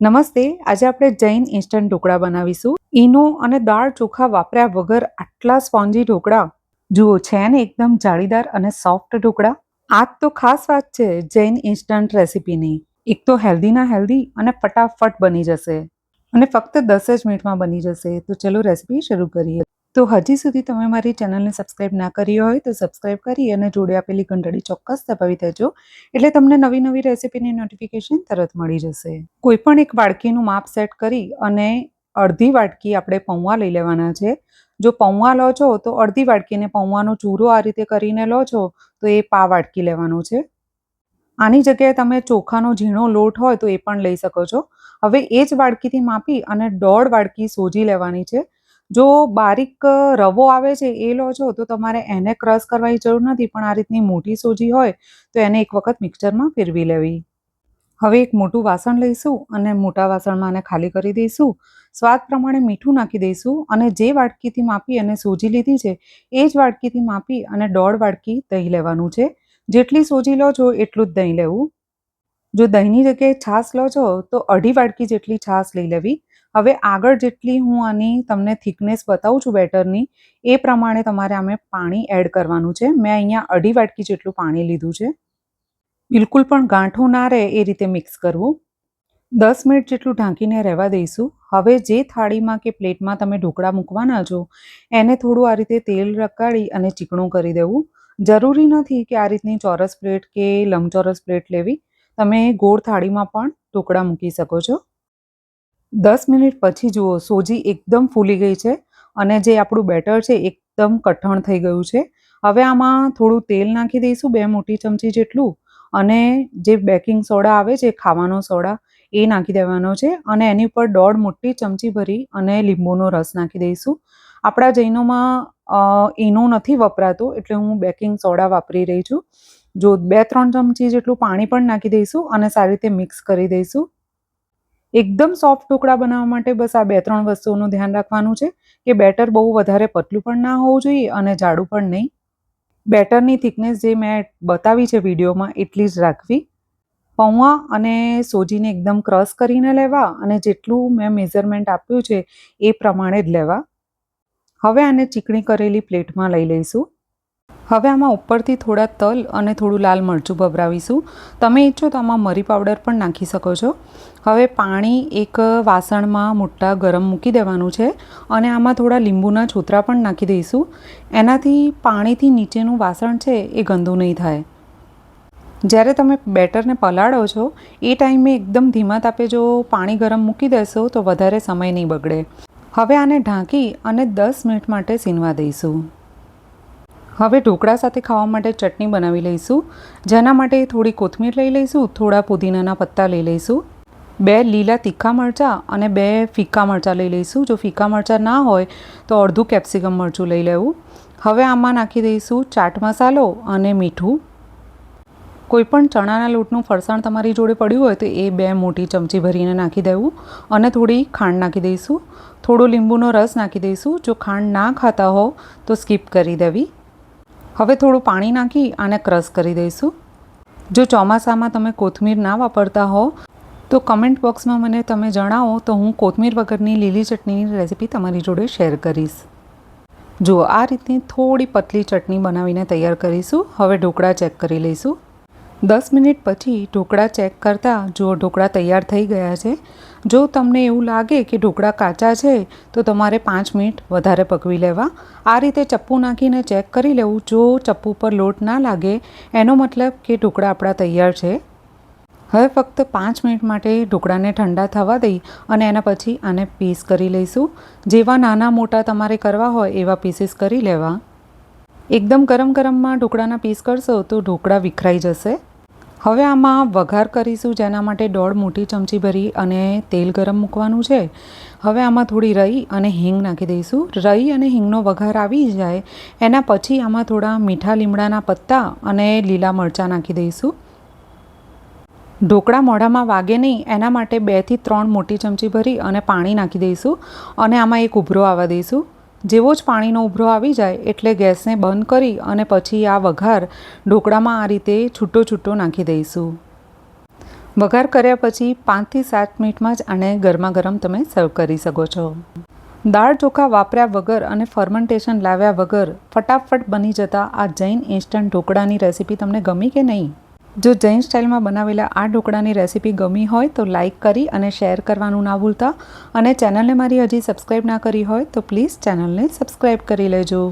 નમસ્તે, આજે આપણે જૈન ઇન્સ્ટન્ટ ઢોકળા બનાવીશું. ઈનો અને દાળ ચોખા વાપર્યા વગર આટલા સ્પોન્જી ઢોકળા જુઓ છે ને એકદમ જાળીદાર અને સોફ્ટ ઢોકળા. આ જ તો ખાસ વાત છે જૈન ઇન્સ્ટન્ટ રેસીપીની. એક તો હેલ્ધીના હેલ્ધી અને ફટાફટ બની જશે અને ફક્ત 10 જ મિનિટમાં બની જશે. તો ચલો રેસીપી શરૂ કરીએ. તો હજી સુધી તમે મારી ચેનલને સબસ્ક્રાઇબ ના કરી હોય તો સબસ્ક્રાઇબ કરી અને જોડે આપેલી ઘંટડી ચોક્કસ દબાવી દેજો, એટલે તમને નવી નવી રેસીપીની નોટિફિકેશન તરત મળી જશે. કોઈ પણ એક વાડકીનું માપ સેટ કરી અને અડધી વાડકી આપણે પૌવા લઈ લેવાના છે. જો પૌવા લો છો તો અડધી વાડકીને પૌવાનો ચૂરો આ રીતે કરીને લો છો તો એ પા વાડકી લેવાનો છે. આની જગ્યાએ તમે ચોખાનો ઝીણો લોટ હોય તો એ પણ લઈ શકો છો. હવે એ જ વાડકીથી માપી અને 1.5 વાડકી સોજી લેવાની છે. જો બારીક રવો આવે છે એ લો છો તો તમારે એને ક્રશ કરવાની જરૂર નથી, પણ આ રીતની મોટી સોજી હોય તો એને એક વખત મિક્સરમાં ફેરવી લેવી. હવે એક મોટું વાસણ લઈશું અને મોટા વાસણમાં આને ખાલી કરી દઈશું. સ્વાદ પ્રમાણે મીઠું નાખી દઈશું અને જે વાડકીથી માપી અને સોજી લીધી છે એ જ વાડકીથી માપી અને 1.5 વાડકી દહીં લેવાનું છે. જેટલી સોજી લો છો એટલું જ દહીં લેવું. જો દહીંની જગ્યાએ છાશ લો છો તો 1.5 વાડકી જેટલી છાશ લઈ લેવી. હવે આગળ જેટલી હું આની તમને થિકનેસ બતાવું છું બેટરની, એ પ્રમાણે તમારે આમે પાણી એડ કરવાનું છે. મેં અહીંયા 1.5 વાડકી જેટલું પાણી લીધું છે. બિલકુલ પણ ગાંઠું ના રહે એ રીતે મિક્સ કરવું. 10 મિનિટ જેટલું ઢાંકીને રહેવા દઈશું. હવે જે થાળીમાં કે પ્લેટમાં તમે ઢોકળા મૂકવાના છો એને થોડું આ રીતે તેલ રકાડી અને ચીકણું કરી દેવું. જરૂરી નથી કે આ રીતની ચોરસ પ્લેટ કે લંબચોરસ પ્લેટ લેવી. તમે ગોળ થાળીમાં પણ ઢોકળા મૂકી શકો છો. 10 મિનિટ પછી જુઓ સોજી એકદમ ફૂલી ગઈ છે અને જે આપણું બેટર છે એકદમ કઠણ થઈ ગયું છે. હવે આમાં થોડું તેલ નાખી દઈશું, 2 મોટી ચમચી જેટલું, અને જે બેકિંગ સોડા આવે છે, ખાવાનો સોડા, એ નાખી દેવાનો છે અને એની ઉપર 1.5 મોટી ચમચી ભરી અને લીંબુનો રસ નાખી દઈશું. આપણા જૈનોમાં ઈનો નથી વપરાતો એટલે હું બેકિંગ સોડા વાપરી રહી છું. જો 2-3 ચમચી જેટલું પાણી પણ નાખી દઈશું અને સારી રીતે મિક્સ કરી દઈશું. એકદમ સોફ્ટ ઢોકળા બનાવવા માટે બસ આ 2-3 વસ્તુઓનું ધ્યાન રાખવાનું છે કે બેટર બહુ વધારે પતલું પણ ના હોવું જોઈએ અને જાડું પણ નહીં. બેટરની થિકનેસ જે મેં બતાવી છે વિડીયોમાં એટલી જ રાખવી. પૌવા અને સોજીને એકદમ ક્રશ કરીને લેવા અને જેટલું મેં મેઝરમેન્ટ આપ્યું છે એ પ્રમાણે જ લેવા. હવે આને ચીકણી કરેલી પ્લેટમાં લઈ લઈશું. હવે આમાં ઉપરથી થોડા તલ અને થોડું લાલ મરચું ભભરાવીશું. તમે ઈચ્છો તો આમાં મરી પાવડર પણ નાખી શકો છો. હવે પાણી એક વાસણમાં મોટા ગરમ મૂકી દેવાનું છે અને આમાં થોડા લીંબુના છોતરા પણ નાખી દઈશું. એનાથી પાણીથી નીચેનું વાસણ છે એ ગંદુ નહીં થાય. જ્યારે તમે બેટરને પલાળો છો એ ટાઈમે એકદમ ધીમા તાપે જો પાણી ગરમ મૂકી દેશો તો વધારે સમય નહીં બગડે. હવે આને ઢાંકી અને 10 મિનિટ માટે સીનવા દઈશું. હવે ઢોકળા સાથે ખાવા માટે ચટણી બનાવી લઈશું. જેના માટે થોડી કોથમીર લઈ લઈશું, થોડા પુદીનાના પત્તા લઈ લઈશું, 2 લીલા તીખા મરચાં અને 2 ફીકા મરચાં લઈ લઈશું. જો ફીકા મરચાં ના હોય તો અડધું કેપ્સિકમ મરચું લઈ લેવું. હવે આમાં નાખી દઈશું ચાટ મસાલો અને મીઠું. કોઈપણ ચણાના લોટનું ફરસાણ તમારી જોડે પડ્યું હોય તો એ 2 મોટી ચમચી ભરીને નાખી દેવું અને થોડી ખાંડ નાખી દઈશું. થોડો લીંબુનો રસ નાખી દઈશું. જો ખાંડ ના ખાતા હો તો સ્કીપ કરી દેવી. હવે થોડું પાણી નાખી આને ક્રશ કરી દઈશું. જો ચોમાસામાં તમે કોથમીર ના વાપરતા હો તો કમેન્ટ બોક્સમાં મને તમે જણાવો તો હું કોથમીર વગરની લીલી ચટણીની રેસીપી તમારી જોડે શેર કરીશ. જુઓ આ રીતની થોડી પતલી ચટણી બનાવીને તૈયાર કરીશું. હવે ઢોકળા ચેક કરી લઈશું. 10 મિનિટ પછી ઢોકળા ચેક કરતાં જુઓ ઢોકળા તૈયાર થઈ ગયા છે. જો તમને એવું લાગે કે ઢોકળા કાચા છે તો તમારે 5 મિનિટ વધારે પકવી લેવા. આ રીતે ચપ્પુ નાખીને ચેક કરી લેવું. જો ચપ્પુ પર લોટ ના લાગે એનો મતલબ કે ઢોકળા આપણા તૈયાર છે. હવે ફક્ત 5 મિનિટ માટે ઢોકળાને ઠંડા થવા દઈ અને એના પછી આને પીસ કરી લઈશું. જેવા નાના મોટા તમારે કરવા હોય એવા પીસીસ કરી લેવા. એકદમ ગરમ ગરમમાં ઢોકળાના પીસ કરશો તો ઢોકળા વિખરાઈ જશે. હવે આમાં વઘાર કરીશું, જેના માટે 1.5 મોટી ચમચી ભરી અને તેલ ગરમ મૂકવાનું છે. હવે આમાં થોડી રઈ અને હિંગ નાખી દઈશું. રઈ અને હિંગનો વઘાર આવી જાય એના પછી આમાં થોડા મીઠા લીમડાના પત્તા અને લીલા મરચાં નાખી દઈશું. ઢોકળા મોઢામાં વાગે નહીં એના માટે 2 થી 3 મોટી ચમચી ભરી અને પાણી નાખી દઈશું અને આમાં એક ઉભરો આવવા દઈશું. જેવો જ પાણીનો ઉભરો આવી જાય એટલે ગેસને બંધ કરી અને પછી આ વઘાર ઢોકળામાં આ રીતે છૂટો છૂટો નાખી દઈશું. વઘાર કર્યા પછી 5 થી 7 મિનિટમાં જ આને ગરમા ગરમ તમે સર્વ કરી શકો છો. દાળ ચોખા વાપર્યા વગર અને ફર્મેન્ટેશન લાવ્યા વગર ફટાફટ બની જતા આ જૈન ઇન્સ્ટન્ટ ઢોકળાની રેસીપી તમને ગમી કે નહીં? જો જૈન સ્ટાઇલમાં બનાવેલા આ ઢોકળાની રેસીપી ગમી હોય તો લાઇક કરી અને શેર કરવાનું ના ભૂલતા, અને ચેનલને મારી હજી સબસ્ક્રાઈબ ના કરી હોય તો પ્લીઝ ચેનલને સબસ્ક્રાઈબ કરી લેજો.